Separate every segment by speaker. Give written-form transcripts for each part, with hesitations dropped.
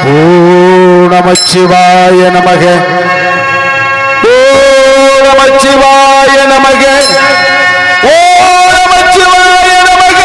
Speaker 1: ஓம் நமச்சிவாய நமக. ஓம் நமச்சிவாய நமக. ஓம் நமச்சிவாய நமக.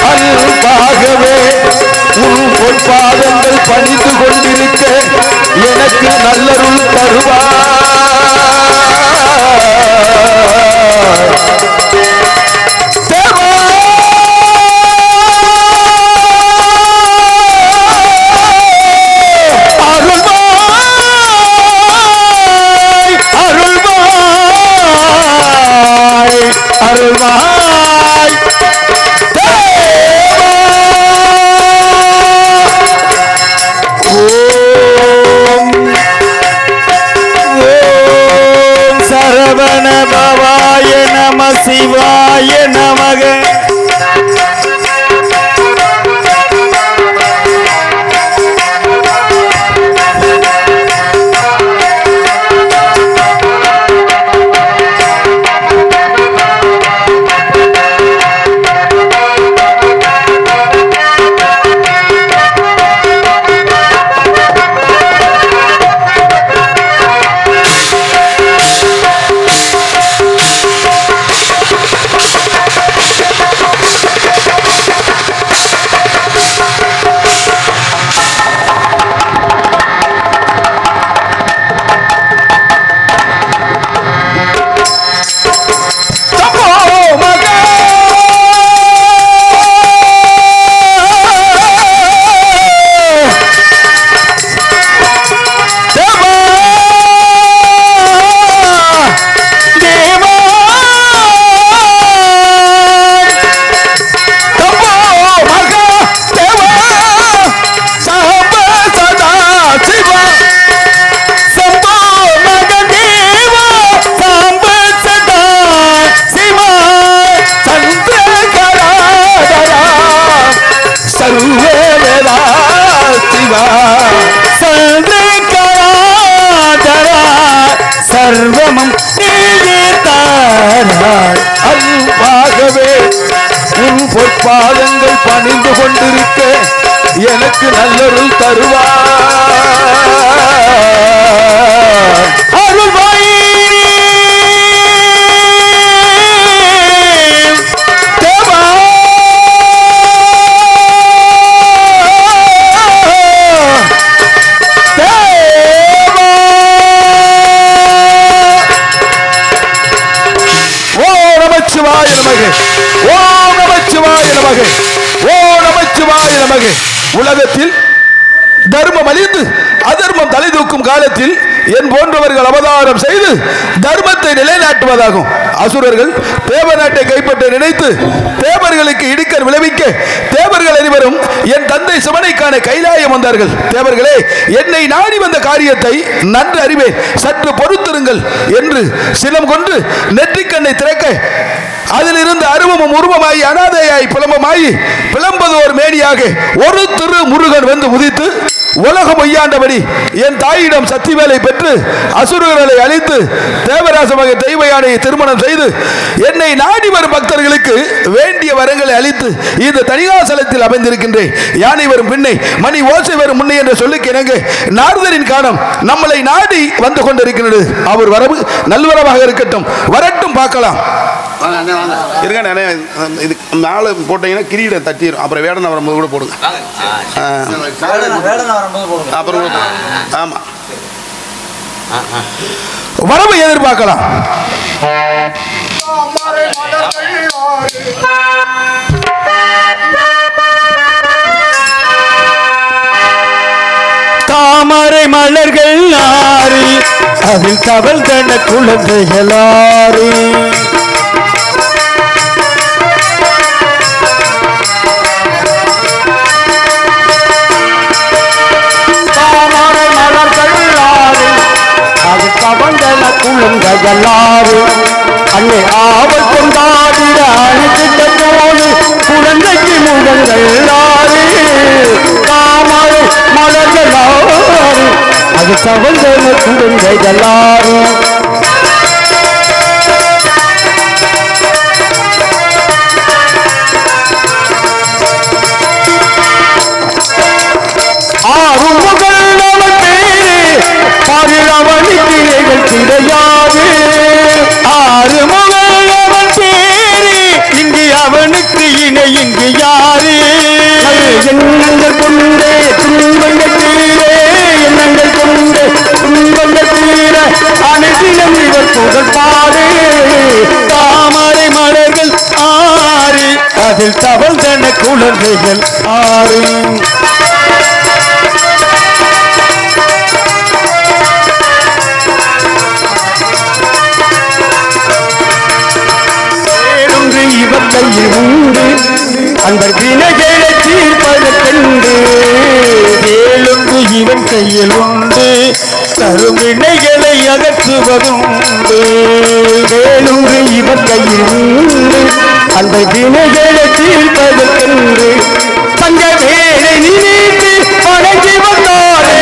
Speaker 1: அன்பாகவே உன் பொற்பாதங்கள் பணிந்து கொண்டிருக்க எனக்கு நல்லருள் தருவாய். சிவாய நமக. சர்வமும் அன்பாகவே உன் பொற்பாதங்கள் பணிந்து கொண்டிருக்க எனக்கு நல்லருள் தருவாய். அருள்வாய் உலகத்தில் தர்மம் அழிந்து அதர்மம் தலை தூக்கும் காலத்தில் என் போன்றவர்கள் அவதாரம் செய்து தர்மத்தை நிலைநாட்டுவதாகும். அசுரர்கள் தேவ நாட்டை கைப்பற்ற நினைத்து தேவர்களுக்கு இடுக்கர் விளைவிக்க தேவர்கள் அனைவரும் என் தந்தை சிவனைக்கான கைலாயம் வந்தார்கள். தேவர்களே, என்னை நாடி வந்த காரியத்தை நன்று அறிவே, சற்று பொறுத்திருங்கள் என்று சினம் கொண்டு நெற்றிக்கண்ணை திறக்க அதிலிருந்து அருவமும் உருவமாய் அனாதையாய் பிளம்பமாய் பிளம்பது ஒரு மேனியாக ஒரு திரு முருகன் வந்து உதித்து உலகம் ஒய்யாண்டபடி என் தாயிடம் சத்திவேலை பெற்று அசுரர்களை அழித்து தேவராச மகன் தெய்வ யானையை திருமணம் செய்து என்னை நாடி வரும் பக்தர்களுக்கு வேண்டிய வரங்களை அளித்து இந்த தனிகாசலத்தில் அமைந்திருக்கின்றேன். யானை வரும் பின்னை மணி ஓசை வரும் முன்னே என்ற சொல்லுக்கு இணங்க நாரதரின் காலம் நம்மளை நாடி வந்து கொண்டிருக்கிறது. அவர் வரவு நல்வரவாக இருக்கட்டும், வரட்டும், பார்க்கலாம். இது மேலே போட்டீங்கன்னா கிரீடை தட்டிடும். அப்புறம் வேடனை வரும்போது கூட போடுங்க. அப்புறம் ஆமா வரவு எதிர்பார்க்கலாம்.
Speaker 2: தாமரை மலர்கள் ஆறி அதில் தவள் தன குழந்தைகள் ஆறி கவந்தன குழந்தைகளாறு அன்னை ஆவல் கொண்டாடிட அணைத்திட்ட போது குழந்தைக்கு முகங்களாறு தாமரை மலர்களாறு அது கவந்தன குழந்தைகளாறு ஆறு முகல் அவன் பேரு பரிளவனுக்கு எங்கள் கிடையாது. ஆறு முகல் அவன் பேரு இங்கு அவனுக்கு இணை இங்கு யாரு? எண்ணங்கள் கொண்டே துன்பங்கள் தீர எண்ணங்கள் கொண்டே துன்பங்கள் தீர அனைத்திலும் இவர் புகழ் பாடு. தாமரை மலர்கள் ஆறு அதில் தவழ்ந்தன குழந்தைகள் ஆறு. இவர் கையில் உண்டு அன்பர் வினைகளை தீர்ப்பதற்கென்று வேலுண்டு இவன் கையில் உண்டு தரும் வினைகளை அகற்றுவதுண்டு. வேலுண்டு இவர் கையில் உண்டு அன்பர் வினைகளை தீர்ப்பதற்கென்று தங்க வேலை நினைத்து வணங்கி வந்தாரே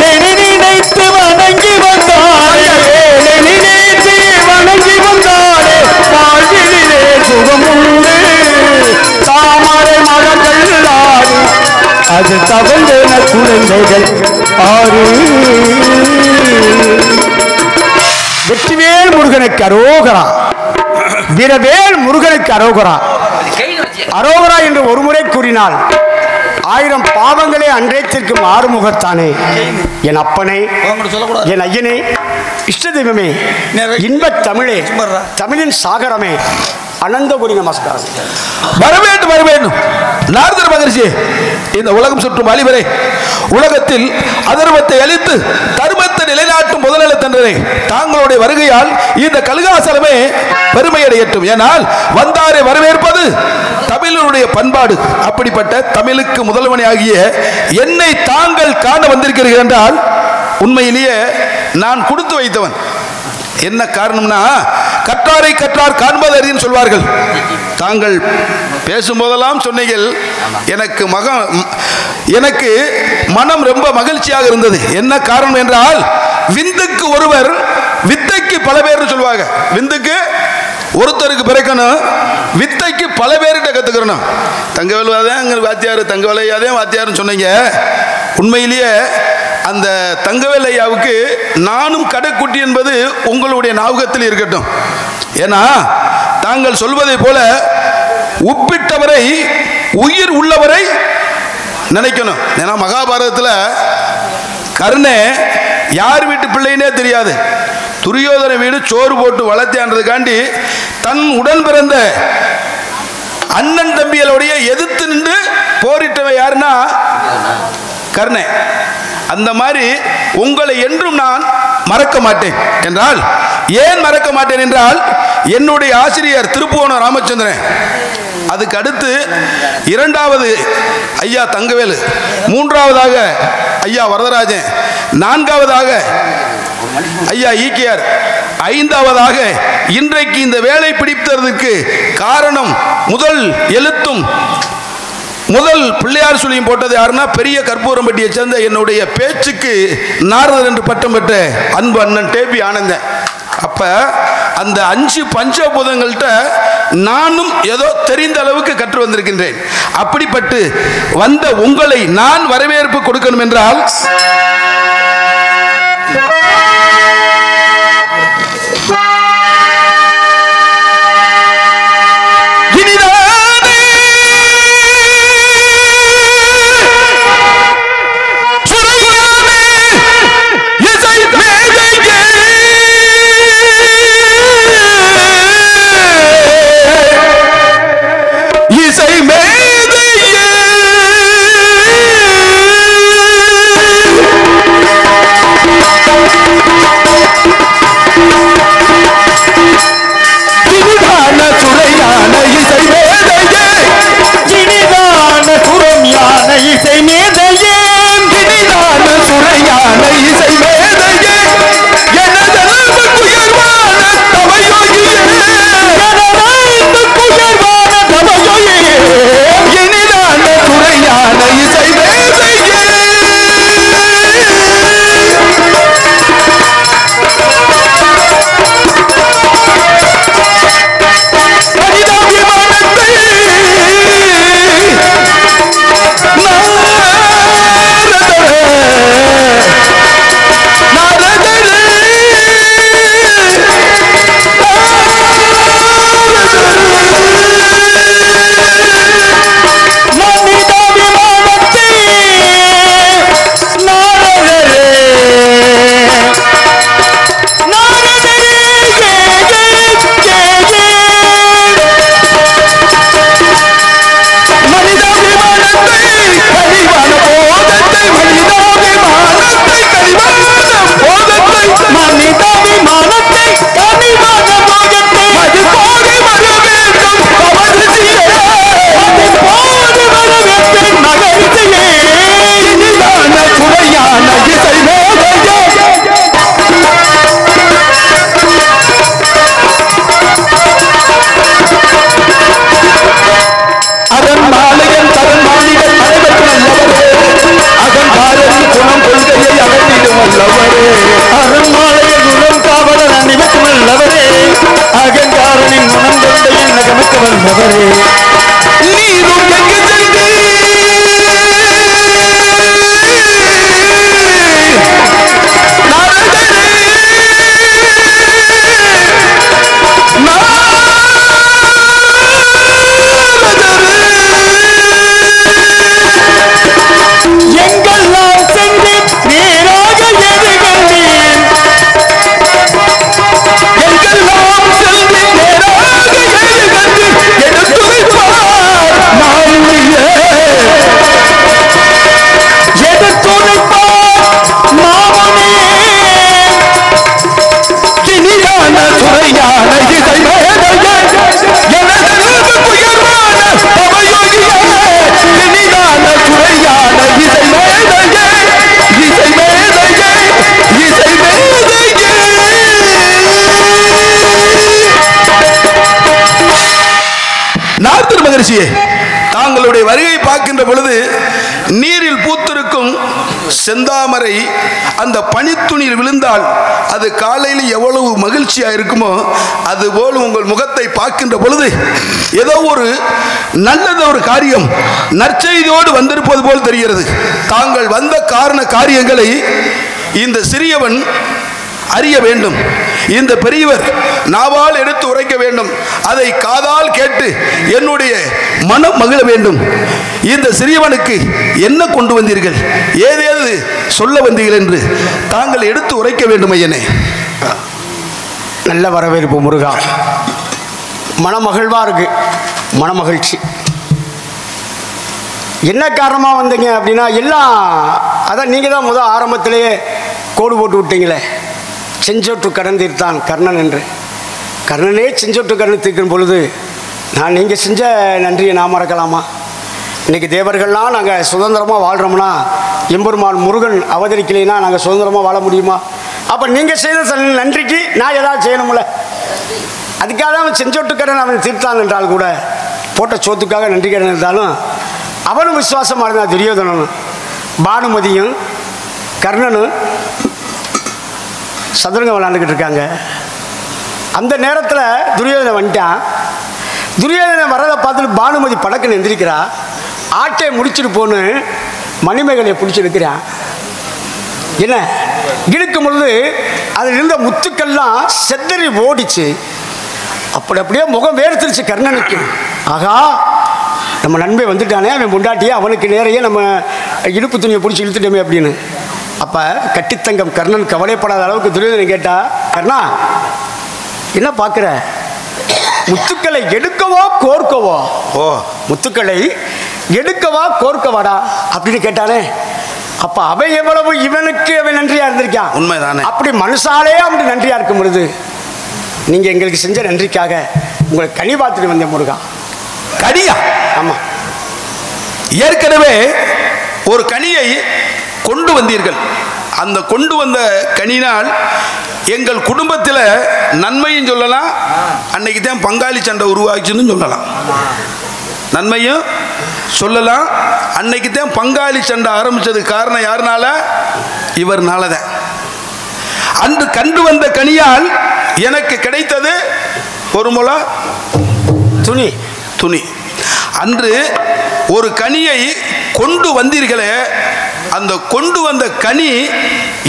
Speaker 2: வேலை நினைத்து வணங்கி வந்தாரே வேலை நினைத்து வணங்கி வந்தாரே வாழ்விலே சுகமுண்டு. தாமரை மலர்கள் ஆறு அது தவழ்ந்தன குழந்தைகள் ஆறு. வெற்றிவேல் முருகனுக்கு அரோகரா, வீரவேல் முருகனுக்கு அரோகரா. அரோகரா என்று ஒரு முறை கூறினால் 1000 பாவங்களே அன்றைத்திற்கும் ஆறுமுகத்தானே. என் அப்பனே, என் ஐயனே, இஷ்ட தெய்வமே, இன்பத் தமிழே, தமிழின் சாகரமே, அனந்தபுரி நமஸ்காரம்.
Speaker 1: வரவேண்டும் வரவேண்டும். நாரதர் மகரிஷி, இந்த உலகம் சுற்றும் அழிவரே, உலகத்தில் அதர்மத்தை அழித்து தர்மத்தை நிலைநாட்டும் முதலெழ தந்தரே, தாங்களுடைய வருகையால் இந்த கலிகாசலமே பெருமையடையட்டும். ஏனால் வந்தாரை வரவேற்பது தமிழனுடைய பண்பாடு. அப்படிப்பட்ட தமிழுக்கு முதல்வனை ஆகிய என்னை தாங்கள் காண வந்திருக்கிறீர்கள் என்றால் உண்மையிலேயே நான் கொடுத்து வைத்தவன். என்ன காரணம்னா, கற்றாரை கற்றார் காண்பதறின்னு சொல்வார்கள். தாங்கள் பேசும்போதெல்லாம் சொன்னீர்கள். எனக்கு மனம் ரொம்ப மகிழ்ச்சியாக இருந்தது. என்ன காரணம் என்றால், விந்துக்கு ஒருவர் வித்தைக்கு பல பேர் சொல்லுவாங்க. விந்துக்கு ஒருத்தருக்கு பிறக்கணும், வித்தைக்கு பல பேர்கிட்ட கத்துக்கிறணும். தங்கவேலுவாதே வாத்தியார், தங்கவேலையாதே வாத்தியார்னு சொன்னீங்க. உண்மையிலேயே அந்த தங்கவேல் ஐயாவுக்கு நானும் கடைக்குட்டி என்பது உங்களுடைய ஞாபகத்தில் இருக்கட்டும். ஏன்னா தாங்கள் சொல்வதை போல உப்பிட்டவரை உயிர் உள்ளவரை நினைக்கணும். ஏன்னா மகாபாரதத்தில் கர்ணே யார் வீட்டு பிள்ளைன்னே தெரியாது, துரியோதன வீடு சோறு போட்டு வளர்த்தியான்றதுக்காண்டி தன் உடன் பிறந்த அண்ணன் தம்பிகளுடைய எதிர்த்து நின்று போரிட்டவை யாருன்னா கர்ணே. அந்த மாதிரி உங்களை என்றும் நான் மறக்க மாட்டேன். என்றால் ஏன் மறக்க மாட்டேன் என்றால், என்னுடைய ஆசிரியர் திருப்புவனம் ராமச்சந்திரன், அதுக்கு அடுத்து 2வது ஐயா தங்கவேலு, 3வதாக ஐயா வரதராஜன், 4வதாக ஐயா ஈக்கியார், ஐந்தாவதாக இன்றைக்கு இந்த வேலை பிடித்ததற்கு காரணம் முதல் எழுத்தும் முதல் பிள்ளையார் சொல்லியும் போட்டது யாருன்னா பெரிய கற்பூரம்பட்டியை சேர்ந்த என்னுடைய பேச்சுக்கு நாரதர் என்று பட்டம் பெற்ற அன்பு அண்ணன் டேபி ஆனந்தன். அப்ப அந்த 5 பஞ்சபூதங்கள்கிட்ட நானும் ஏதோ தெரிந்த அளவுக்கு கற்று வந்திருக்கின்றேன். அப்படிப்பட்டு வந்த உங்களை நான் வரவேற்பு கொடுக்கணும் என்றால் தாங்களுடைய வருகை பார்க்கின்ற பொழுது நீரில் பூத்திருக்கும் செந்தாமரை அந்த பனித்துணியில் விழுந்தால் அது காலையில் எவ்வளவு மகிழ்ச்சியா இருக்குமோ அதுபோல் உங்கள் முகத்தை பார்க்கின்ற பொழுது ஏதோ ஒரு நல்லது ஒரு காரியம் நற்செய்தியோடு வந்திருப்பது போல் தெரிகிறது. தாங்கள் வந்த காரியங்களை இந்த சிறியவன் அறிய வேண்டும், இந்த பெரியவர் நாவால் எடுத்து உரைக்க வேண்டும், அதை காதால் கேட்டு என்னுடைய மனம் மகிழ வேண்டும். இந்த சிறியவனுக்கு என்ன கொண்டு வந்தீர்கள், ஏதேது சொல்ல வந்தீர்கள் என்று தாங்கள் எடுத்து உரைக்க வேண்டும். ஐயனே,
Speaker 2: நல்ல வரவேற்பு முருகா. மனமகிழ்வா இருக்கு, மனமகிழ்ச்சி. என்ன காரணமாக வந்தீங்க அப்படின்னா எல்லாம் அதான் நீங்கள் தான் முதல் ஆரம்பத்திலேயே கோடு போட்டு விட்டீங்களே, செஞ்சோற்று கடன் தீர்த்தான் கர்ணன் என்று. கர்ணனே செஞ்சோற்று கடன் தீர்க்கும் பொழுது நான் நீங்கள் செஞ்ச நன்றியை நான் மறக்கலாமா? இன்றைக்கி தேவர்கள்லாம் நாங்கள் சுதந்திரமாக வாழ்கிறோம்னா எம்பெருமான் முருகன் அவதரிக்கலைன்னா நாங்கள் சுதந்திரமாக வாழ முடியுமா? அப்ப நீங்க செய்த நன்றிக்கு நான் ஏதாவது செய்யணும்ல. அதுக்காக அவன் செஞ்சோட்டுக்கடன் அவன் தீர்த்தான் என்றால் கூட, போட்ட சோத்துக்காக நன்றி கடன் இருந்தாலும் அவனும் விசுவாசமா இருந்தான். துரியோதனனும் பானுமதியும் கர்ணனும் சதுரங்கம் விளாண்டுக்கிட்டு இருக்காங்க. அந்த நேரத்தில் துரியோதனன் வந்துட்டான். துரியோதனன் வரதை பார்த்துட்டு பானுமதி படக்குன்னு எந்திரிக்கிறா. ஆட்டை முடிச்சுட்டு போன்னு மணிமேகலையை பிடிச்சிருக்கிறான். என்ன இழுக்கும் பொழுது அதில் இருந்த முத்துக்கள்லாம் செதறி ஓடிச்சு. அப்படியே முகம் வேர்த்துருச்சு கர்ணனுக்கு. ஆகா, நம்ம நண்பை வந்துட்டானே, அவன் முண்டாட்டியே அவனுக்கு நேரையே நம்ம இடுப்பு துணியை பிடிச்சி இழுத்துட்டோமே அப்படின்னு. அப்போ கட்டித்தங்கம் கர்ணன் கவலைப்படாத அளவுக்கு துரியோதனன் கேட்டா, கர்ணா என்ன பார்க்குற? முத்துக்களை எடுக்கவோ கோர்க்கவோ? ஓ, முத்துக்களை எடுக்கவா கோர்க்கவாடா அப்படின்னு கேட்டானே. அப்ப அவன் எவ்வளவு இவனுக்கு அவன் நன்றியா இருந்திருக்கான். உண்மைதானே? அப்படி மனுஷாலே அப்படி நன்றியா இருக்கும் பொழுது நீங்க எங்களுக்கு செஞ்ச நன்றிக்காக உங்களை கனி பார்த்துட்டு வந்தேன் முருகா.
Speaker 1: கனியா? ஆமா, ஏற்கனவே ஒரு கனியை கொண்டு வந்தீர்கள். அந்த கொண்டு வந்த கனினால் எங்கள் குடும்பத்தில் நன்மையும் சொல்லலாம், அன்னைக்கு தான் பங்காளி சண்டை உருவாச்சுன்னு சொல்லலாம். நன்மையும் சொல்லலாம், அன்னைக்கு தான் பங்காளி சண்டை ஆரம்பிச்சது காரணம் யாருனால? இவர்னால தான். அன்று கண்டு வந்த கனியால் எனக்கு கிடைத்தது ஒரு முளை துணி. துணி அன்று ஒரு கனியை கொண்டு வந்தீர்களே, அந்த கொண்டு வந்த கனி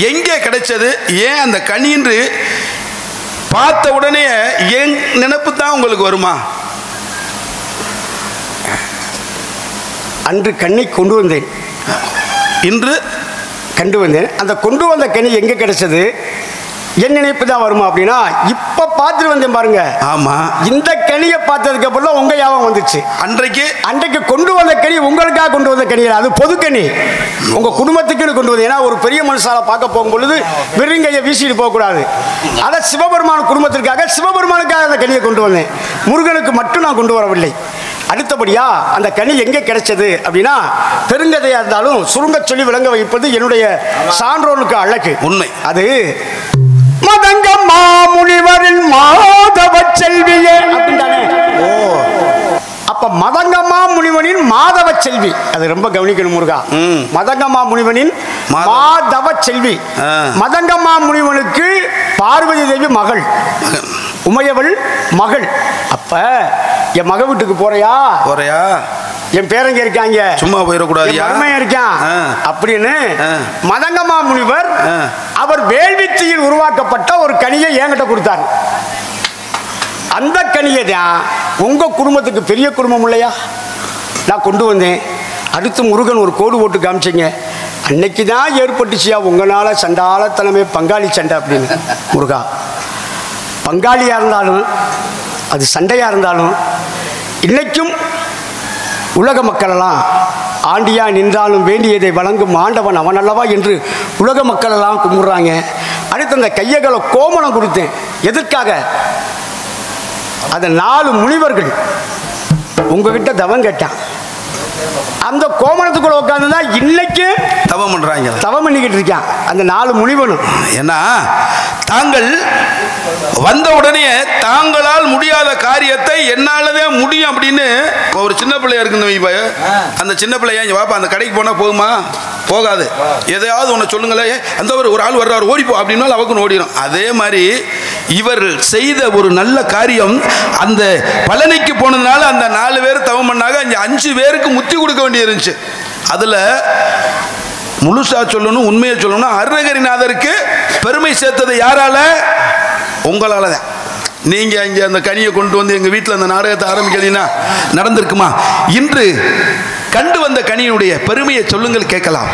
Speaker 1: எங்கே கிடைச்சது? ஏன் அந்த கனி என்று பார்த்த உடனே என் நினைப்பு தான் உங்களுக்கு வருமா?
Speaker 2: அன்று கனி கொண்டு வந்தேன்,
Speaker 1: இன்று
Speaker 2: கண்டு வந்தேன். அந்த கொண்டு வந்த கனி எங்க கிடைச்சது? என் நினைப்பு தான் வருமா அப்படின்னா, இப்ப பார்த்துட்டு வந்தேன் பாருங்க. ஆமா, இந்த கனியை பார்த்ததுக்கு அப்புறம் உங்க ஞாபகம் வந்துச்சு. அன்றைக்கு கொண்டு வந்த கனி உங்களுக்காக கொண்டு வந்த கனி, அது பொது கனி, உங்க குடும்பத்துக்கு கொண்டு வந்து. ஏன்னா ஒரு பெரிய மனுஷால பார்க்க போகும் பொழுது வெறுங்கையை வீசிட்டு போகக்கூடாது. அதை சிவபெருமான குடும்பத்திற்காக, சிவபெருமானுக்காக அந்த கனியை கொண்டு வந்தேன். முருகனுக்கு மட்டும் நான் கொண்டு வரவில்லை. அடுத்தபடியா அந்த கனி எங்கே கிடைச்சது அப்படின்னா, பெருங்கதையா இருந்தாலும் சுருங்க சொல்லி விளங்க வைப்பது என்னுடைய சான்றோனுக்கு அழகு. உண்மை. அது மதங்க மாமுனிவரின் மாதவ செல்வியே அப்படின்றானே. ஓ, அப்ப மதங்கமா முனிவனின் மாதவ செல்வி, அது ரொம்ப கவனிக்கணும் முருகா. மதங்கமா முனிவனின் மாதவ செல்வி. மதங்கமா முனிவனுக்கு பார்வதி தேவி மகள், உமையவள் மகள். அப்ப என் மக வீட்டுக்கு போறியா? என் பேரங்க இருக்காங்க, சும்மா போயிடக்கூடாது, இருக்கான் அப்படின்னு மதங்கமா முனிவர் அவர் வேள்வித்தியில் உருவாக்கப்பட்ட ஒரு கனியை என்கிட்ட கொடுத்தார். அந்த கனியை தான் உங்க குடும்பத்துக்கு, பெரிய குடும்பம் இல்லையா, நான் கொண்டு வந்தேன். அடுத்து முருகன் ஒரு கோடு போட்டு காமிச்சிங்க. அன்னைக்கு தான் ஏற்பட்டுச்சியா உங்களால சண்டாலத்தனமே பங்காளி சண்டை அப்படின்னு. முருகா, பங்காளியா இருந்தாலும் அது சண்டையா இருந்தாலும் இன்னைக்கும் உலக மக்களெல்லாம் ஆண்டியா நின்றாலும் வேண்டியதை வழங்கும் ஆண்டவன் அவன் அல்லவா என்று உலக மக்கள் எல்லாம் கும்பிடுறாங்க. அடுத்து அந்த கையகளை கோமணம் கொடுத்தேன். எதற்காக? அந்த 4 முனிவர்கள் உங்ககிட்ட தவம் கேட்டான். அந்த கோமணத்துக்குள்ள உட்கார்ந்துதான் இன்னைக்கு தவம் பண்றாங்க, தவம் பண்ணிக்கிட்டு இருக்கான் அந்த 4 முனிவனும்.
Speaker 1: ஏன்னா தாங்கள் வந்த உடனே தாங்களால் முடியாத காரியத்தை என்னாலதே முடியும் அப்படின்னு ஒரு சின்ன பிள்ளையா இருக்கு. அந்த சின்ன பிள்ளையா இங்க வாப்பா, அந்த கடைக்கு போனா போகுமா? போகாது. எதையாவது ஒன்று சொல்லுங்களேன், அந்த ஒரு ஆள் வர்றாரு ஓடிப்போ அப்படின்னா அவக்குன்னு ஓடிடும். அதே மாதிரி இவர்கள் செய்த ஒரு நல்ல காரியம், அந்த பழனிக்கு போனதுனால அந்த 4 பேர் தவம் பண்ணாங்க. அங்கே 5 பேருக்கு முத்தி கொடுக்க வேண்டிய இருந்துச்சு. அதுல முழுசா சொல்லணும், உண்மையை சொல்லணும், அருணகிரிநாதருக்கு பெருமை சேர்த்தது யாரால? உங்களால தான். நீங்க இங்க அந்த கனியை கொண்டு வந்து எங்க வீட்டில் அந்த நாடகத்தை ஆரம்பிக்கிறீங்கன்னா நடந்திருக்குமா? இன்று கண்டு வந்த கனியினுடைய பெருமையை சொல்லுங்கள், கேட்கலாம்.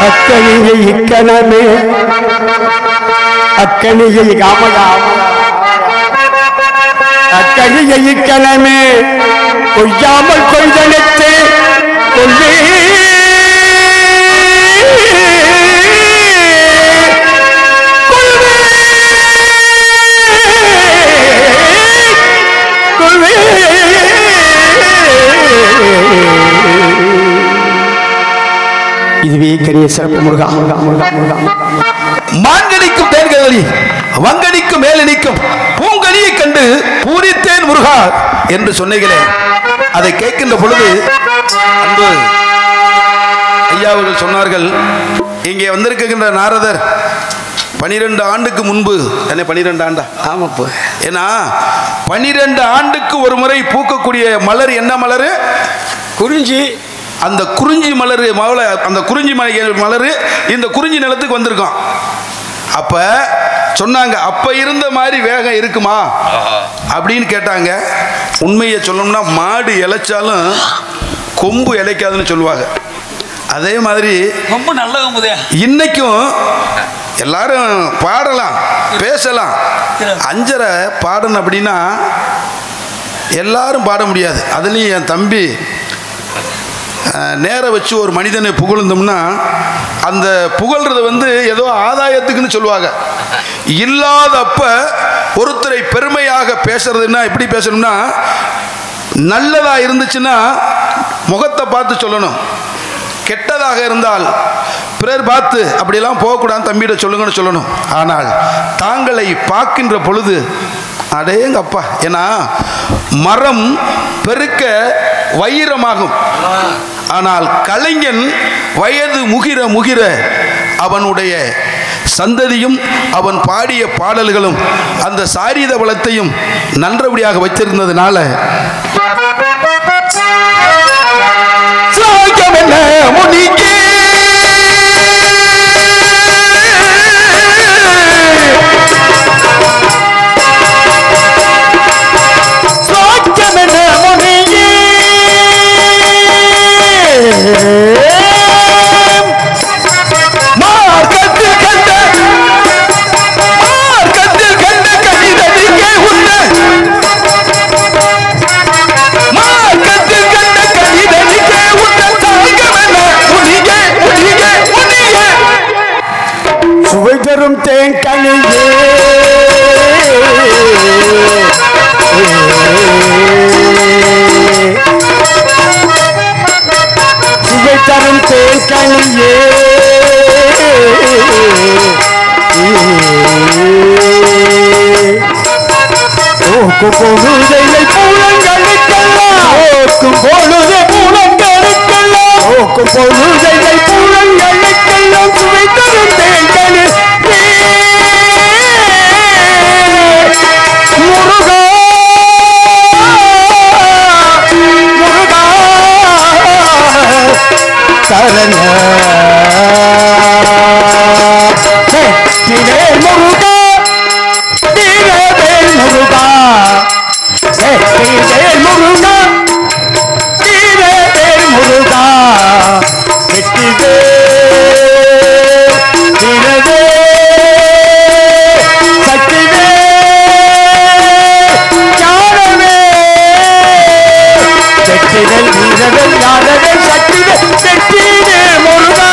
Speaker 2: அக்கனியை இக்கணமே அக்கனியை அக்கனியை இக்கணமே கொய்யாமல் கொய்தனத்து கொள்ளே இதுவே கரிய சிறப்பு. முருகா
Speaker 1: மான்கடிக்கும் தேன்களி வங்கடிக்கும் மேலடிக்கும் பூங்கனியை கண்டு பூரித்தேன் முருகா என்று சொன்னீங்களே, அதை கேட்கின்ற பொழுது அன்பு ஐயா அவர்கள் சொன்னார்கள், இங்கே வந்திருக்கின்ற நாரதர் 12 ஆண்டுக்கு முன்பு என்ன 12 ஆண்டா?
Speaker 2: ஆமாப்பா.
Speaker 1: ஏன்னா 12 ஆண்டுக்கு ஒரு முறை பூக்கக்கூடிய மலர் என்ன மலர்?
Speaker 2: குறிஞ்சி.
Speaker 1: அந்த குறிஞ்சி மலர் அந்த குறிஞ்சி மலர் இந்த குறிஞ்சி நிலத்துக்கு வந்திருக்கோம். அப்ப சொன்னாங்க, அப்ப இருந்த மாதிரி வேகம் இருக்குமா அப்படின்னு கேட்டாங்க. உண்மையை சொல்லணும்னா மாடு இழைச்சாலும் கொம்பு இழைக்காதுன்னு சொல்லுவாங்க. அதே மாதிரி
Speaker 3: ரொம்ப நல்ல
Speaker 1: இன்னைக்கும் எல்லாரும் பாடலாம் பேசலாம். 5:30 பாடணும் அப்படின்னா எல்லாரும் பாட முடியாது. அதுலேயும் என் தம்பி நேர வச்சு ஒரு மனிதனை புகழ்ந்தோம்னா அந்த புகழ்றது ஏதோ ஆதாயத்துக்குன்னு சொல்லுவாங்க. இல்லாதப்ப ஒருத்தரை பெருமையாக பேசுறதுன்னா எப்படி பேசணும்னா, நல்லதா இருந்துச்சுன்னா முகத்தை பார்த்து சொல்லணும், கெட்டதாக இருந்தால் பிறர் பார்த்து அப்படியெல்லாம் போகக்கூடாது தம்பியிட சொல்லுங்கன்னு சொல்லணும். ஆனால் தாங்களை பார்க்கின்ற பொழுது அடேங்கப்பா, ஏன்னா மரம் பெருக்க வைரமாகும், ஆனால் கலைஞன் வயது முகிர முகிர அவனுடைய சந்ததியும் அவன் பாடிய பாடல்களும் அந்த சாரீத வளத்தையும் நன்றபடியாக வைத்திருந்ததுனால
Speaker 2: சுவைதரும் தேன் கனியே சுவைதரும் தேன் கனியே ஓக்கும் பொழுதை பூலங்களுக்கெல்லாம் ஓக்கும் பொழுதை பூலங்களுக்கெல்லாம் ஓக்கும் பொழுதை பூலங்களுக்கெல்லாம் சுவைதரும் தேன் கனி முருகா முருகா சரண திரேல் முருகா திரேல் முருகா திரேல் முருகா திரேல் முருகா வெற்றிவே திரவே சக்திவே ஞானவே வெற்றிவே வீரவே ஞானவே சக்திவே வெற்றிவே முருகா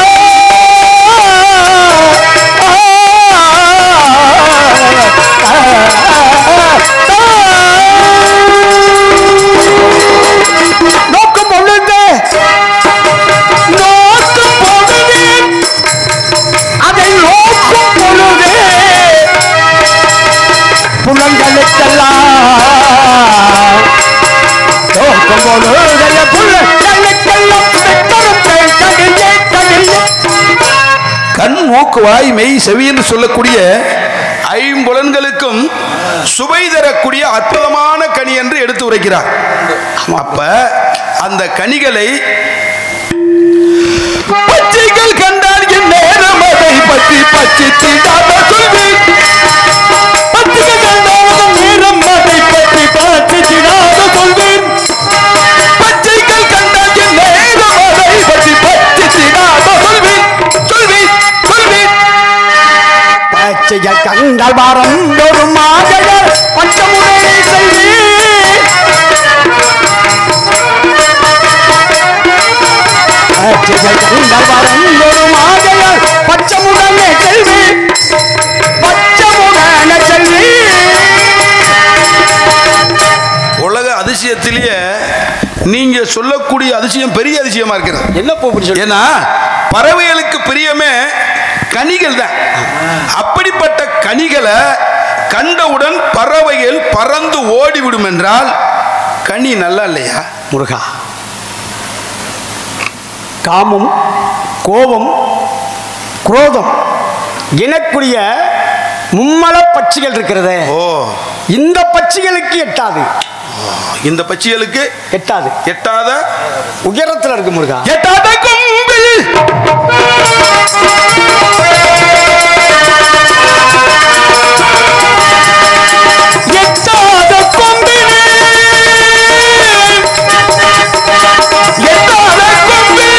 Speaker 2: நோக்கும் பொழுது அதை நோக்கும் பொழுது புலங்களுக்கெல்லாம் நோக்கும் பொழுது புலங்களுக்கெல்லாம்
Speaker 1: கண் மூக்கு வாய் மெய் செவி என்று சொல்லக்கூடிய ஐம்புலன்களுக்கும் சுவை தரக்கூடிய அற்புதமான கனி என்று எடுத்து உரைக்கிறார். அப்ப அந்த கனிகளை பச்சைகள் கண்டால் என் நேரம் அதை பற்றி பச்சித்திடாத
Speaker 2: பச்சைய கண்டால் வாரம் ஒரு மாதையர் பச்சமுனை செல்வி பச்சைய கண்டால் வாரம் ஒரு மாதையர் பச்சமுடனே செல்வி பச்சமுடனே செல்வி.
Speaker 1: உலக அதிசயத்திலேயே நீங்க சொல்லக்கூடிய அதிசயம் பெரிய அதிசயமா இருக்கிறது.
Speaker 2: என்ன போச்சு?
Speaker 1: ஏன்னா பறவைகளுக்கு பிரியமே கனிகள் தான். அப்படிப்பட்ட கனிகளை கண்டவுடன் பறவைகள் பறந்து ஓடிவிடும் என்றால் கனி நல்லா இல்லையா
Speaker 2: முருகா? காமம், கோபம், குரோதம் எனக்குரிய மும்மல பட்சிகள் இருக்கிறது. இந்த பட்சிகளுக்கு எட்டாது.
Speaker 1: இந்த பட்சிகளுக்கு
Speaker 2: எட்டாது.
Speaker 1: எட்டாத
Speaker 2: உயரத்தில் இருக்கு முருகா.
Speaker 1: எட்டாத கொம்பில் எட்டாத கொம்பில் எட்டாத கொம்பில்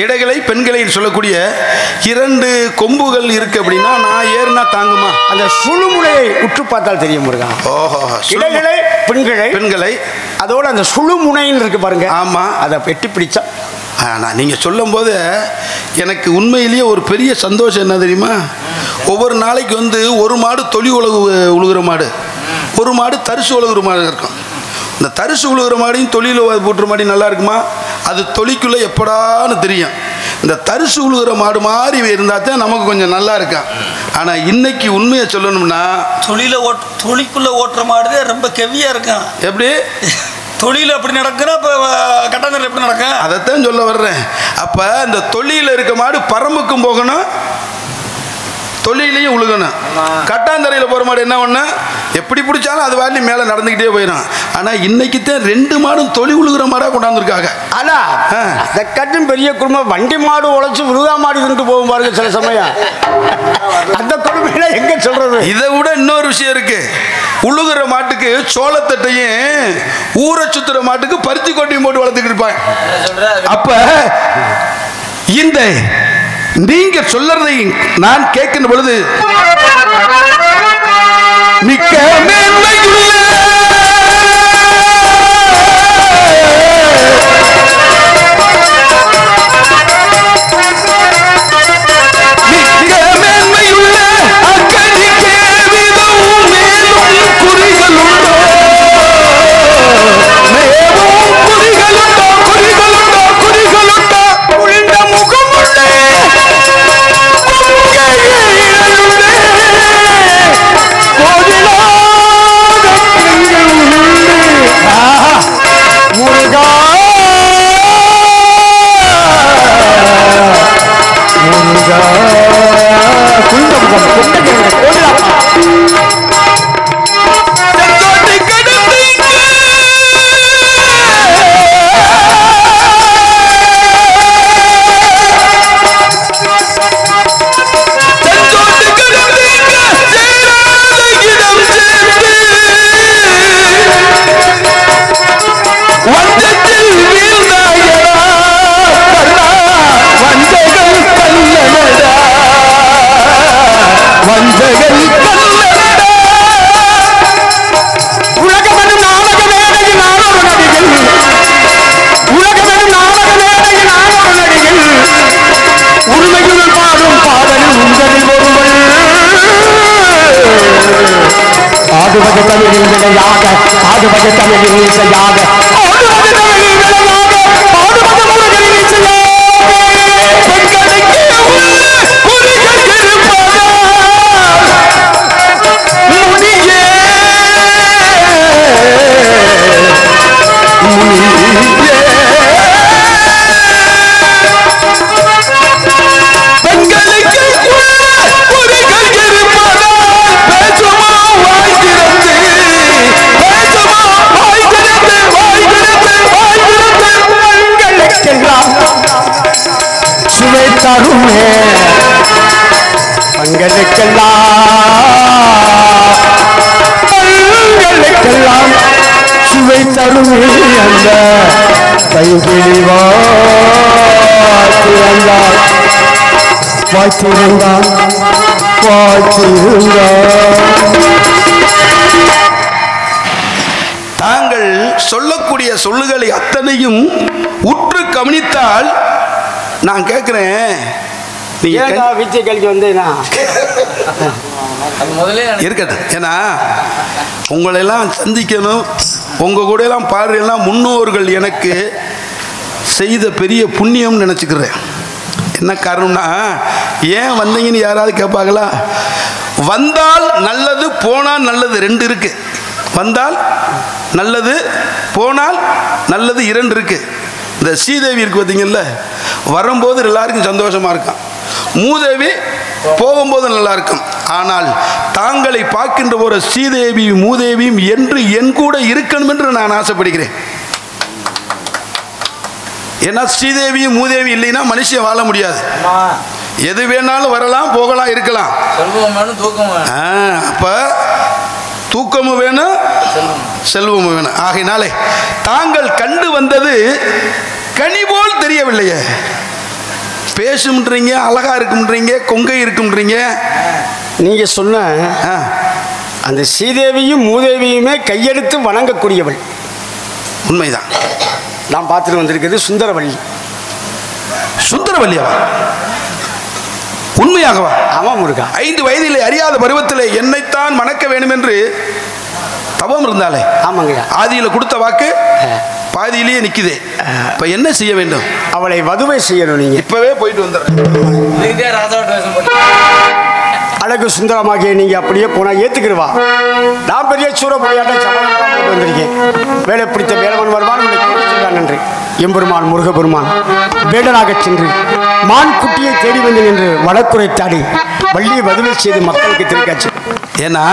Speaker 1: இடைகளை பெண்களை சொல்லக்கூடிய இரண்டு கொம்புகள் இருக்கு அப்படின்னா நான் ஏறினா தாங்குமா?
Speaker 2: அந்த சுழுமுனையை உற்று பார்த்தால் தெரியும் முருகா. இடைகளை பெண்களை அதோட அந்த சுழுமுனைன்னு இருக்கு பாருங்க.
Speaker 1: ஆமா,
Speaker 2: அதை வெட்டி பிடிச்சா.
Speaker 1: ஆனால் நீங்கள் சொல்லும் போது எனக்கு உண்மையிலேயே ஒரு பெரிய சந்தோஷம் என்ன தெரியுமா? ஒவ்வொரு நாளைக்கு ஒரு மாடு தொழி உழுகுற மாடு, ஒரு மாடு தரிசு உழுகுற மாடு இருக்கும். இந்த தரிசு உழுகுற மாடையும் தொழில் போட்டுற மாடி நல்லா இருக்குமா? அது தொழிக்குள்ளே எப்படான்னு தெரியும். இந்த தரிசு உழுகுற மாடு மாதிரி இருந்தால் தான் நமக்கு கொஞ்சம் நல்லா இருக்கும். ஆனால் இன்னைக்கு உண்மையை சொல்லணும்னா
Speaker 3: தொழிக்குள்ளே ஓட்டுற மாடுதே ரொம்ப கெவியாக இருக்கும்.
Speaker 1: எப்படி
Speaker 3: தொழில் எப்படி நடக்குன்னா இப்போ கட்டாந்தரையில் எப்படி நடக்கும்
Speaker 1: அதைத்தான் சொல்ல வர்றேன். அப்போ இந்த தொழிலில் இருக்க மாடு பரம்புக்கும் போகணும், தொழிலையும் உழுகணும். கட்டாந்தரையில் போகிற மாடு என்ன பண்ண எப்படி பிடிச்சாலும் அது வாட்டி மேலே நடந்துக்கிட்டே போயிடும். ஆனால் இன்னைக்குத்தான் ரெண்டு மாடும் தொழில் உழுகுற மாடாக கொண்டாந்துருக்காங்க.
Speaker 2: ஆனால் அதை கட்டும் பெரிய குடும்பம் வண்டி மாடு உழைச்சி உழுகா மாடு இருந்து போகும் பாருங்க சில சமயம். அந்த கொடுமையில எங்க சொல்றது?
Speaker 1: இதை விட இன்னொரு விஷயம் இருக்கு. உழுகுற மாட்டுக்கு சோளத்தட்டையும் ஊற சுத்துற மாட்டுக்கு பருத்தி கொட்டையும் போட்டு வளர்த்துக்கிட்டு இருப்பாங்க. அப்ப இந்த நீங்க சொல்றதை நான் கேட்கின்ற பொழுது மிக்க மேன்மையுள்ள அக்கடிக்கே விதவும் மேலும் குறிகளுண்டோ, மேலும் குறிகளுண்டோ குறிகளுண்டோ குறிகளுண்டோ உள்ள முகமுள்ளே கோதிலாக
Speaker 2: ஆடுவது தமிழில் விளையாக ஆடுவது தமிழில் இசையாக ஆடுவது தமிழில் விளையாக ஆடுவது முருகனின் இசையாக தருமே பங்களுக்கெல்லாம் சுவை தருமே அந்த கைகிழி வாழ்த்திருந்தார் வாழ்த்திருந்தார் வாழ்த்திருந்தார்.
Speaker 1: தாங்கள் சொல்லக்கூடிய சொல்லுகளை அத்தனையும் உற்று கவனித்தால் நான் கேட்கிறேன்,
Speaker 2: வீச்சை கழிச்சு வந்தேனா
Speaker 1: இருக்கட்டும். ஏன்னா உங்களெல்லாம் சந்திக்கணும், உங்க கூட எல்லாம் பாடுறெல்லாம் முன்னோர்கள் எனக்கு செய்த பெரிய புண்ணியம் நினைச்சுக்கிறேன். என்ன காரணம்னா, ஏன் வந்தீங்கன்னு யாராவது கேட்பாங்களா? வந்தால் நல்லது, போனால் நல்லது, ரெண்டு இருக்கு. வந்தால் நல்லது, போனால் நல்லது, இரண்டு இருக்கு. இந்த ஸ்ரீதேவி இருக்கு பார்த்தீங்கல்ல, வரும்போது எல்லாருக்கும் சந்தோஷமா இருக்கான், மூதேவி போகும்போது நல்லா இருக்கும். ஆனால் தாங்களை பார்க்கின்ற ஒரு ஸ்ரீதேவியும் மூதேவியும் என்று என் கூட இருக்கணும் என்று நான் ஆசைப்படுகிறேன். ஏன்னா ஸ்ரீதேவியும் மூதேவி இல்லைன்னா மனுஷன் வாழ முடியாது. எது வேணாலும் வரலாம், போகலாம், இருக்கலாம். அப்ப தூக்கமும் வேணும், செல்வமும் வேணும். ஆகையினாலே தாங்கள் கண்டு வந்தது கனி போல் தெரியவில்லையே. பேசும்ன்றீங்க, அழகா இருக்கும்ன்றீங்க, கொங்கை இருக்கும்ன்றீங்க.
Speaker 2: நீங்க சொன்ன அந்த ஸ்ரீதேவியும் மூதேவியுமே கையெடுத்து வணங்கக்கூடியவள்.
Speaker 1: உண்மைதான்.
Speaker 2: நான் பார்த்துட்டு வந்திருக்கிறது சுந்தரவள்ளி.
Speaker 1: சுந்தரவல்லியாவா? உண்மையாகவா?
Speaker 2: ஆமா முருகா. 5
Speaker 1: வயதிலே அறியாத பருவத்திலே என்னைத்தான் மணக்க வேண்டும் என்று தவம் இருந்தாலே.
Speaker 2: ஆமாங்க.
Speaker 1: ஆதியில கொடுத்த வாக்கு பாதியிலேயே நிக்குது. இப்ப என்ன செய்ய வேண்டும்?
Speaker 2: அவளை வதுவை செய்யணும். நீங்க
Speaker 1: இப்பவே போயிட்டு வந்துடுறேன்.
Speaker 2: அழகு சுந்தரமாகிய நீங்க அப்படியே போனா ஏத்துக்கிடுவா. நான் பெரிய சூரபுரியாட்ட சபலம் போட்டு வந்திருக்கேன். வேலை பிடித்த வேலவன் வருவான் நன்றி. எம்பெருமான் முருகபெருமான் வேடனாக சென்று மான் குட்டியை தேடி வந்து நின்று வழக்குரைத்தாடி வள்ளியை வதுவை செய்து மக்களுக்கு திருக்காச்சு.
Speaker 1: ஏன்னா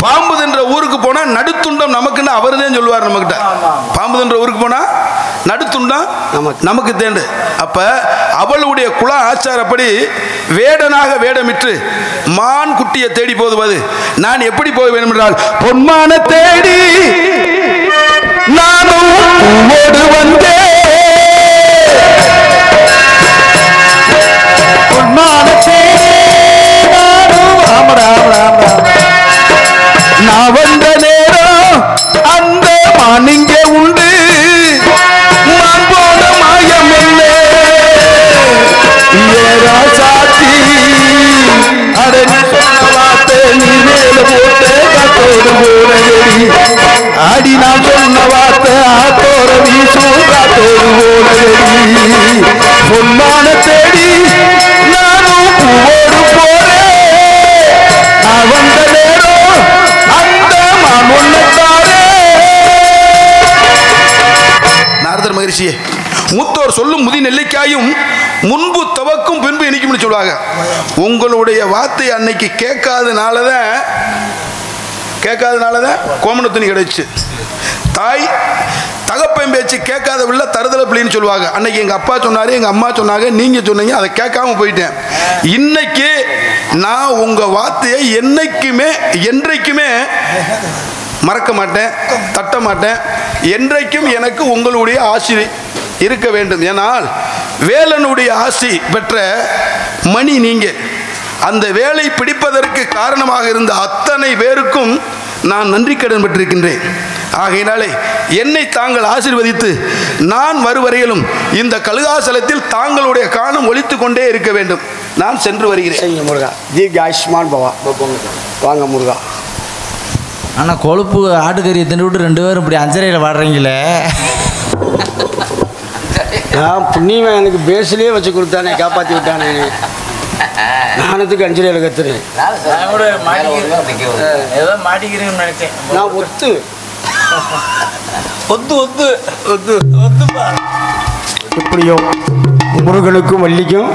Speaker 1: பாம்பு தின்ற ஊருக்கு போனா நடுத்துண்டம் நமக்குன்னு அவரு தான் சொல்லுவார். நம்மகிட்ட பாம்பு தின்ற ஊருக்கு போனா நடுத்துண்டம் நமக்கு தேண்டு. அப்ப அவளுடைய குல ஆச்சாரப்படி வேடனாக வேடமிட்டு மான் குட்டியை தேடி போதுவது நான் எப்படி போக வேண்டும் என்றால், பொன்மான தேடி நானும் ஓடு வந்தேன், பொன்மான தேடி நான் வந்த நேரம் அந்த மானிங்க உண்டு, நான் போன மாயம் இல்லை சாத்தி அடனி சொன்ன வார்த்தை நீ மேல போட்ட காத்தோடு போனகடி, அடி நான் சொன்ன வார்த்தை ஆத்தோர வீசும் காத்தோடு போனகடி, பொன்மான தேடி நானும் பூவோடு போறேன், நான் வந்த நேரம் அந்த மாமுன்னத்தாரே. நாரதர் மகிழ்ச்சியே, மூத்தோர் சொல்லும் முதி நெல்லிக்காயும் முன்பு துவக்கும் பின்பு இனிக்கும்னு சொல்லுவாங்க. உங்களுடைய வார்த்தை அன்னைக்கு கேட்காதனாலதான் கோமண துணி கிடைச்சு. தாய் தகப்பன் பேச்சு கேட்காத பிள்ளை தருதல பிள்ளைன்னு சொல்லுவாங்க. அன்னைக்கு எங்க அப்பா சொன்னாரு, எங்க அம்மா சொன்னாங்க, நீங்க சொன்னீங்க, அதை கேட்காம போயிட்டேன். இன்னைக்கு நான் உங்க வார்த்தையை என்றைக்குமே மறக்க மாட்டேன், தட்ட மாட்டேன். என்றைக்கும் எனக்கு உங்களுடைய ஆசி இருக்க வேண்டும். ஏனால் வேலனுடைய ஆசி பெற்ற மணி நீங்க. அந்த வேலை பிடிப்பதற்கு காரணமாக இருந்த அத்தனை பேருக்கும் நான் நன்றி கடன் பெற்றிருக்கின்றேன். ஆகையினாலே என்னை தாங்கள் ஆசீர்வதித்து நான் வருவரையிலும் இந்த கழுகாசலத்தில் தாங்களுடைய காணம் ஒலித்து கொண்டே இருக்க வேண்டும். நான் சென்று வருகிறேன்.
Speaker 2: முருகா, தீர்க்க ஆயுஷ்மான் பவா. வாங்க முருகா.
Speaker 4: ஆனால் கொழுப்பு ஆட்டுக்கறியை தின்னுவிட்டு 2 பேரும் இப்படி அஞ்சரையில் வாடுறீங்களே.
Speaker 2: நான் புண்ணியவன் எனக்கு பேஸ்லேயே வச்சு கொடுத்தானே, காப்பாற்றி விட்டானே. நானத்துக்கு அஞ்சரையில் கத்துறேன்.
Speaker 4: ஏதோ மாட்டிக்கிறீங்கன்னு நினைச்சேன்.
Speaker 2: நான் ஒத்து
Speaker 3: ஒத்து ஒத்து
Speaker 2: ஒத்து
Speaker 3: ஒத்துப்பா.
Speaker 2: எப்படியோ முருகனுக்கும் வள்ளிக்கும்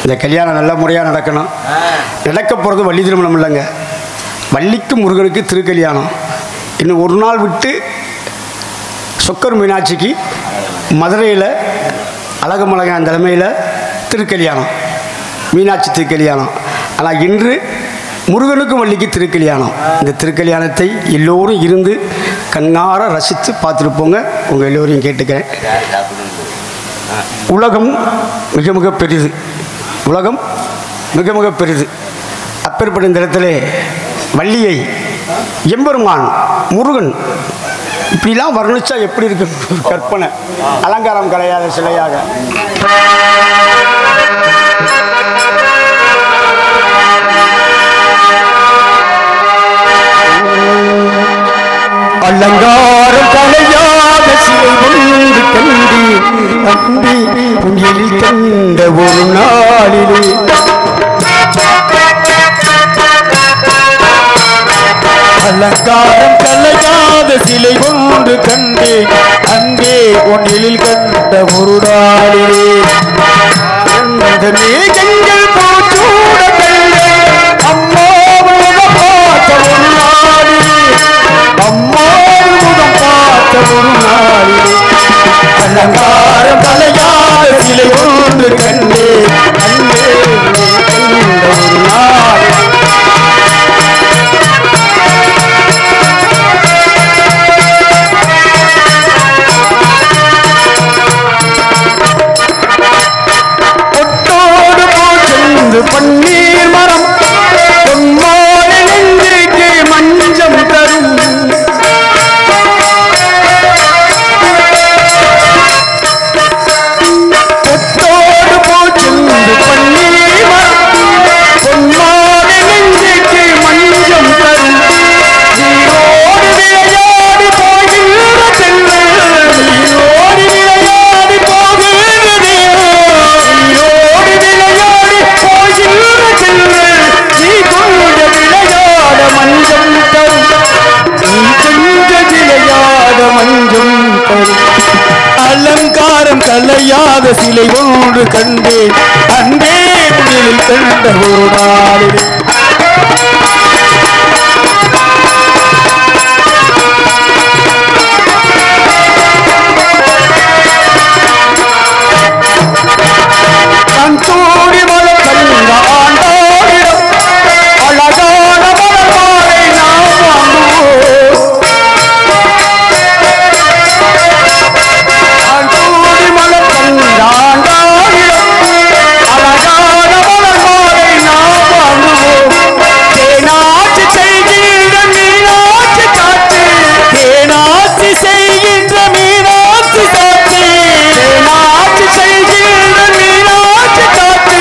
Speaker 2: இந்த கல்யாணம் நல்ல முறையாக நடக்கணும். நடக்க போகிறது வள்ளி திருமணம் இல்லைங்க, வள்ளிக்கும் முருகனுக்கு திருக்கல்யாணம். இன்னும் ஒரு நாள் விட்டு சொக்கர் மீனாட்சிக்கு மதுரையில் அழகமழகன் தலைமையில் திருக்கல்யாணம், மீனாட்சி திருக்கல்யாணம். ஆனால் இன்று முருகனுக்கும் வள்ளிக்கு திருக்கல்யாணம். இந்த திருக்கல்யாணத்தை எல்லோரும் இருந்து கண்ணார ரசித்து பார்த்துட்டு போங்க. உங்கள் எல்லோரையும் கேட்டுக்கிறேன். உலகம் மிக மிக பெரிது, உலகம் மிக மிக பெரிது. அப்பேற்பட்ட இந்த இடத்துல வள்ளியை எம்பெருமான் முருகன் இப்படிலாம் வர்ணிச்சா எப்படி இருக்கு கற்பனை. அலங்காரம் கலையாத சிலையாக அலங்காரம் கலையாத சிலை ஒன்று கண்டு நம்பி உங்களில் கண்ட ஒரு நாளிலே
Speaker 1: அலங்காரம் கலையாத சிலை ஒன்று கண்டு அங்கே ஒன்றில் கண்ட ஒரு நாளிலே அந்த மேகங்கள் போச்சூட கண்டே அம்மா முகம் பார்த்த ஒரு நாளிலே, அம்மா முகம் பார்த்த ஒரு நாளிலே அலங்காரம் கலையாத சிலை ஒன்று கண்டே அங்கே கண்ட ஒரு நாளிலே பன்னீர் மரம் பொன்மால நெஞ்சிற்கு மஞ்சம் தரும் பொத்தோடு போச்சென்று பன்னீர் மரம் பொன்மால நெஞ்சிற்கு மஞ்சம் தரும் நீரோடு விளையாடி போகின்ற செல்வல் நீரோடு விளையாடி போகின்றது நீரோடு விளையாடி போகின்ற செல்வல் நீ கொஞ்ச விளையாட மஞ்சம் தரும் நீ கொஞ்ச விளையாட மஞ்சம் தரும் அலங்காரம் கலையாத சிலை ஒன்று கண்டேன் அன்பே உன்னில் கண்ட ஒரு நாளிலே கந்தூரி மலை கண்ட ஆண்டாடிடம் அழகான மலர்மாலை நாம் வாங்குவோம். கந்தூரி மலை கண்ட ஆண்டாடிடம் அழகான மலர்மாலை நாம் வாங்குவோம். தேனாட்சி செய்கின்ற மீனாட்சி காத்து தேனாட்சி செய்கின்ற மீனாட்சி காத்து தேனாட்சி செய்கின்ற மீனாட்சி காத்து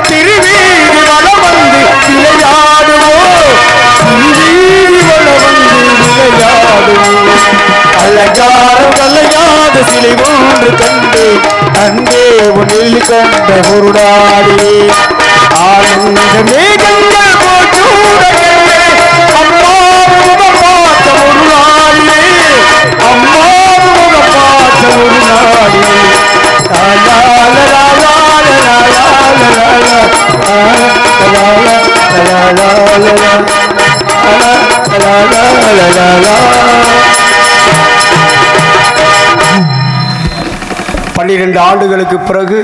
Speaker 1: திருவீதி வளம் வந்து விளையாடுவோம் திருவீதி வளம் வந்து விளையாடுவோம் அலங்காரம் கலையாத சிலை ஒன்று கண்டு அங்கே ஒன்றில் கண்ட ஒரு நாளிலே ஆனந்த மேகங்கள் போச்சூட கண்டே அம்மா முகம் பார்த்த ஒரு நாளிலே அம்மா முகம் பார்த்த ஒரு நாளிலே
Speaker 2: பன்னிரண்டு ஆண்டுகளுக்கு பிறகு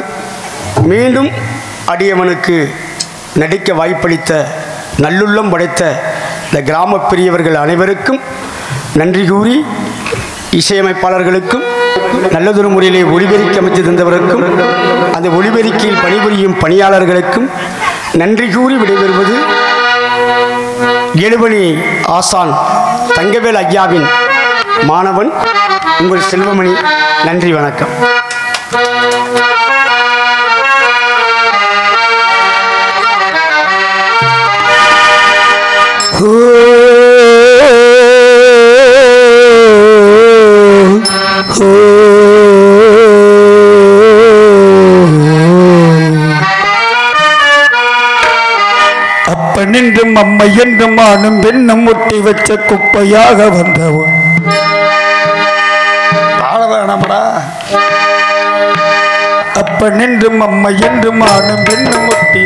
Speaker 2: மீண்டும் அடியவனுக்கு நடிக்க வாய்ப்பளித்த நல்லுள்ளம் படைத்த இந்த கிராம பெரியவர்கள் அனைவருக்கும் நன்றி கூறி இசையமைப்பாளர்களுக்கும் நல்லதொரு முறையிலே ஒளிபெருக்கி அமைத்து தந்தவருக்கும் அந்த ஒளிபெருக்கியில் பணிபுரியும் பணியாளர்களுக்கும் நன்றி கூறி விடைபெறுவது எழுபணி ஆசான் தங்கவேல் ஐயாவின் மாணவன் உங்கள் செல்வமணி. நன்றி, வணக்கம்.
Speaker 1: ஓ
Speaker 5: அப்பன் என்றும் அம்மை என்றும் ஆணும் பெண்ணும் முட்டி வச்ச குப்பையாக வந்தவன்
Speaker 3: பாட வேணாமடா.
Speaker 5: அப்பன் என்றும் அம்மை என்றும் ஆணும் பெண்ணும் முட்டி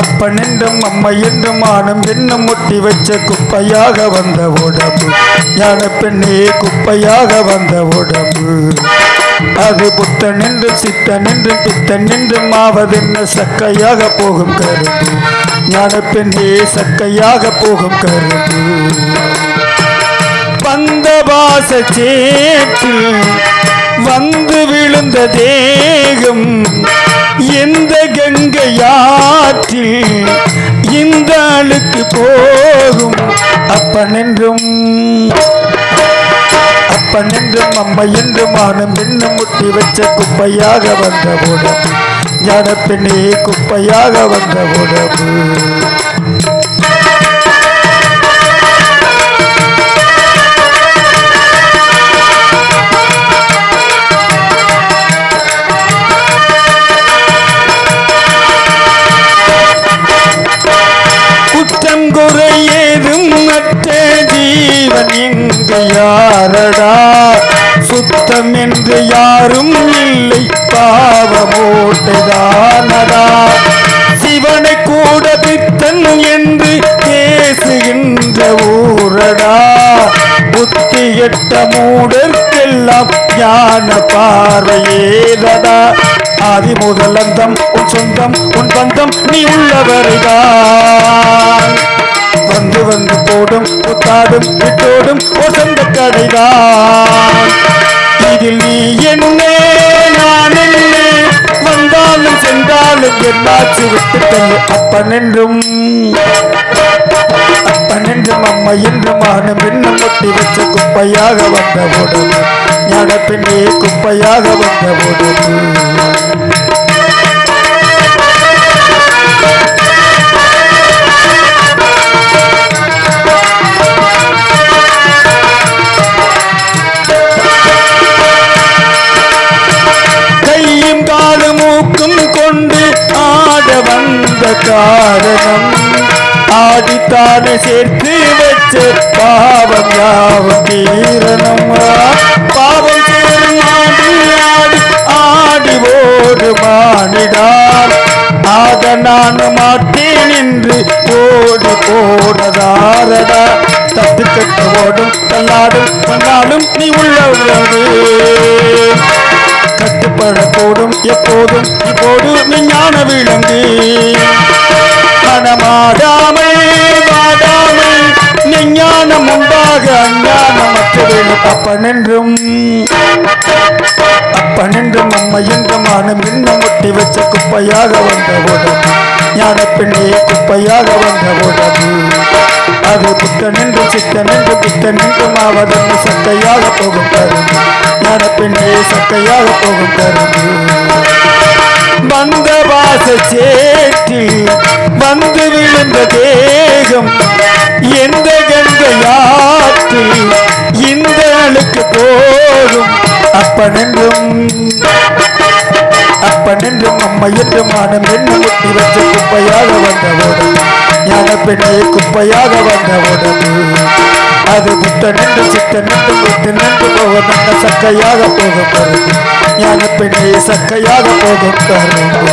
Speaker 5: அப்பன் என்றும் அம்மை என்றும் ஆணும் பெண்ணும் முட்டி வச்ச குப்பையாக வந்த உடம்பு ஞான பெண்ணே குப்பையாக வந்த உடம்பு அது புத்தன் என்றும் சித்தன் என்றும் பித்தன் என்றும் ஆவதென்ன சக்கையாக போகும் கரும்பு ஞான பெண்ணே சக்கையாக போகும் கரும்பு வந்த வாச சேற்றில் வந்து விழுந்த தேகம் எந்த கங்கையாற்றில் இந்த அழுக்கு போகும் அப்பன் என்றும் அம்மை என்றும் ஆணும் பெண்ணும் முட்டி வச்ச குப்பையாக வந்த உடம்பு ஞான பெண்ணே குப்பையாக வந்த உடம்பு ஏதும் அற்ற ஜீவன் எங்கு யாரடா சுத்தம் என்று யாரும் இல்லை பாவமோட்டுதானடா சிவனை கூட பித்தன் என்று பேசுகின்ற ஊரடா புத்தி எட்ட மூடர்க்கெல்லாம் ஞான பார்வையேதடா ஆதி முதல் அந்தம் உன் சொந்தம் உன் பந்தம் நீ உள்ளவரைதான் வந்து வந்து போடும் புத்தாடும் விட்டோடும் ஒரு சொந்த கடைதான் இதில் நீ என்ன நான் என்ன வந்தாலும் சென்றாலும் என்னாச்சு விட்டு தள்ளு அப்பன் என்றும் அம்மை என்றும் ஆணும் பெண்ணும் முட்டி வச்ச குப்பையாக வந்த உடம்பு ஞான பெண்ணே குப்பையாக வந்த உடம்பு கொண்டு ஆட வந்த காரணம் ஆடித்தானே சேர்த்து வச்ச பாவம் யாவும் தீரணும் பாவம் சேரும் ஆடி ஆடி ஆடி ஓடு மானிடான் ஆட நான் மாட்டேன் என்று ஓடி போனதாரடா தட்டு கட்ட ஓடும் தள்ளாடும் சொன்னாலும் நீ உள்ளவர்களே கட்டுப்படக்கூடும் எப்போதும் இப்போது விஞ்ஞான விளங்கு மனமாடாமை வாடாமை விஞ்ஞானம் உண்டாக அஞ்ஞானம் மற்றவேணும் அப்பன் என்றும் அம்மை என்றும் ஆணும் இன்னும் முட்டி வச்ச குப்பையாக வந்த உடம்பு ஞான பெண்ணே குப்பையாக வந்த உடம்பு அது புத்தன் என்றும் சித்தன் என்றும் பித்தன் என்றும் ஆவதென்று சக்கையாக போகும் கரும்பு ஞான பெண்ணே சக்கையாக போகும் கரும்பு வந்த வாச சேற்றில் வந்து விழுந்த தேகம் எந்த கங்கையாற்றில் இந்த அழுக்கு போகும் அப்பன் என்றும் அம்மை என்றும் ஆணும் பெண்ணு முட்டி வச்ச குப்பையாக வந்த உடம்பு ஞான பெண்ணே குப்பையாக வந்த உடம்பு அது புத்தன் என்று சித்தன் என்று புத்தன் என்று போவதென்ன சக்கையாக போகும் கரும்பு ஞான பெண்ணே சக்கையாக போகும் கரும்பு